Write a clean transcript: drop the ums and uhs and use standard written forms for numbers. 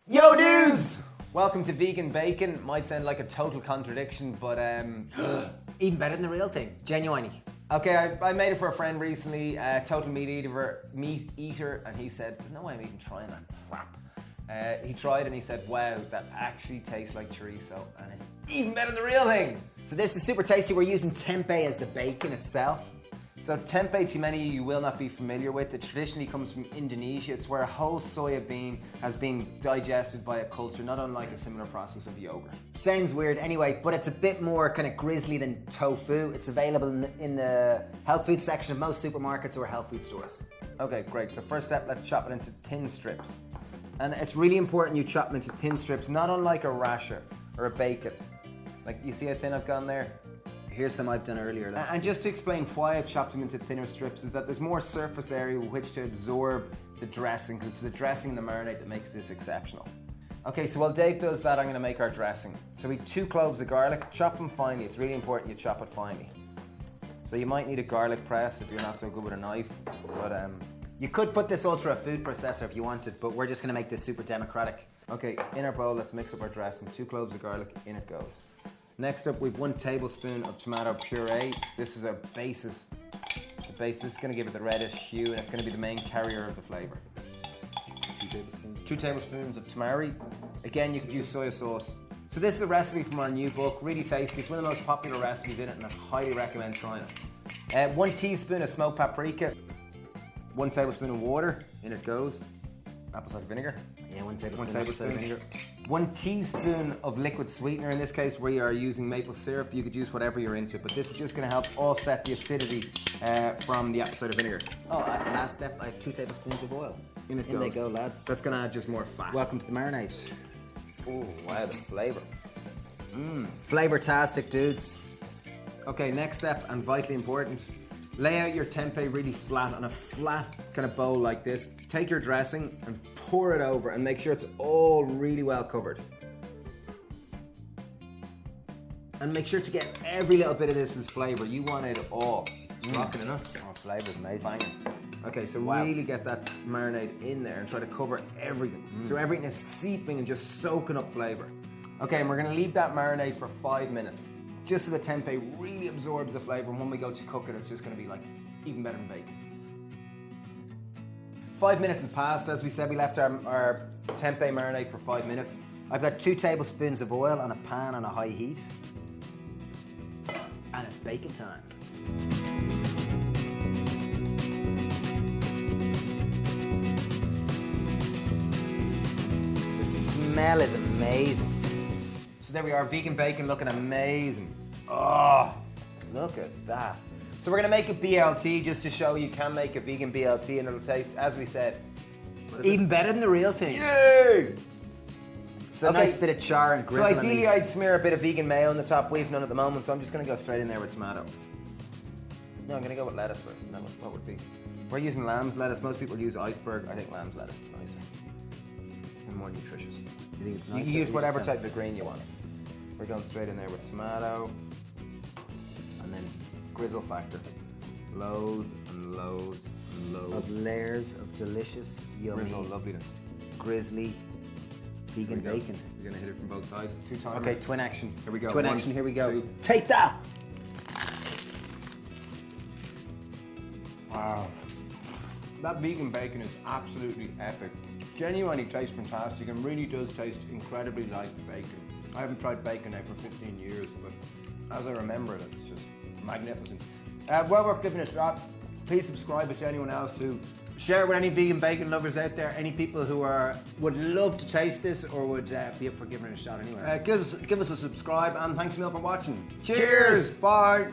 Yo dudes! Welcome to Vegan Bacon. Might sound like a total contradiction, but Even better than the real thing, genuinely. okay, I made it for a friend recently, total meat eater, and he said, there's no way I'm even trying that crap. He tried and he said, wow, that actually tastes like chorizo, and it's even better than the real thing. So this is super tasty. We're using tempeh as the bacon itself. So tempeh, to many of you will not be familiar with, it traditionally comes from Indonesia. It's where a whole soya bean has been digested by a culture, not unlike a similar process of yogurt. Sounds weird anyway, but it's a bit more kind of grisly than tofu. It's available in the health food section of most supermarkets or health food stores. Okay, great. So first step, let's chop it into thin strips. And it's really important you chop them into thin strips, not unlike a rasher or a bacon. Like, you see how thin I've gone there? Here's some I've done earlier. And just to explain why I've chopped them into thinner strips is that there's more surface area with which to absorb the dressing, because it's the dressing and the marinade that makes this exceptional. Okay, so while Dave does that, I'm going to make our dressing. So we have 2 cloves of garlic, chop them finely. It's really important you chop it finely. So you might need a garlic press if you're not so good with a knife, but You could put this all through a food processor if you wanted, but we're just going to make this super democratic. okay, in our bowl, let's mix up our dressing. 2 cloves of garlic, in it goes. Next up, we've 1 tablespoon of tomato puree. This is our basis. The base, this is going to give it the reddish hue, and it's going to be the main carrier of the flavor. 2 tablespoons. 2 tablespoons of tamari. Again, you could use soy sauce. So this is a recipe from our new book, really tasty. It's one of the most popular recipes in it, and I highly recommend trying it. 1 teaspoon of smoked paprika. 1 tablespoon of water, in it goes. Apple cider vinegar. Yeah, 1 tablespoon. 1 tablespoon vinegar. 1 teaspoon of liquid sweetener. In this case, where you are using maple syrup, you could use whatever you're into, but this is just going to help offset the acidity from the apple cider vinegar. Oh, last step, I have 2 tablespoons of oil. In it In they goes. go, lads. That's going to add just more fat. Welcome to the marinade. Oh, wow, the flavor. Flavor-tastic, dudes. Okay, next step, and vitally important, lay out your tempeh really flat on a flat kind of bowl like this. Take your dressing and pour it over and make sure it's all really well covered. And make sure to get every little bit of this as flavor. You want it all. Rocking enough. Oh, flavor's amazing. Banging. Okay, so Wow. really get that marinade in there and try to cover everything. So everything is seeping and just soaking up flavor. Okay, and we're gonna leave that marinade for 5 minutes. Just so the tempeh really absorbs the flavor, and when we go to cook it, it's just gonna be like even better than bacon. 5 minutes has passed. As we said, we left our tempeh marinade for 5 minutes. I've got 2 tablespoons of oil on a pan on a high heat. And it's bacon time. The smell is amazing. So there we are, vegan bacon looking amazing. Oh, look at that. So we're gonna make a BLT just to show you can make a vegan BLT and it'll taste, as we said, Even better than the real thing. yay! So Okay. nice bit of char and So grizzle. on ideally these. I'd smear a bit of vegan mayo on the top. We've none at the moment, so I'm just gonna go straight in there with tomato. No, I'm gonna go with lettuce first. No, what would be? We're using lamb's lettuce. Most people use iceberg. I think lamb's lettuce is nicer and more nutritious. You think it's You nice? can use whatever type of green you want. We're going straight in there with tomato and then grizzle factor. Loads and loads and loads. Of layers of delicious, yummy, Grizzle loveliness. grizzly vegan Here we go. bacon. You're gonna hit it from both sides. 2 times. Okay, twin action. Here we go. Twin 1, action, here we go. 2. Take that! Wow. That vegan bacon is absolutely epic. Genuinely tastes fantastic and really does taste incredibly like bacon. I haven't tried bacon now for 15 years, but as I remember it, it's just magnificent. Well worth giving it a shot. Please subscribe to anyone else who share it with any vegan bacon lovers out there, any people who would love to taste this or would be up for giving it a shot anyway. Give us a subscribe and thanks a million for watching. Cheers! Bye!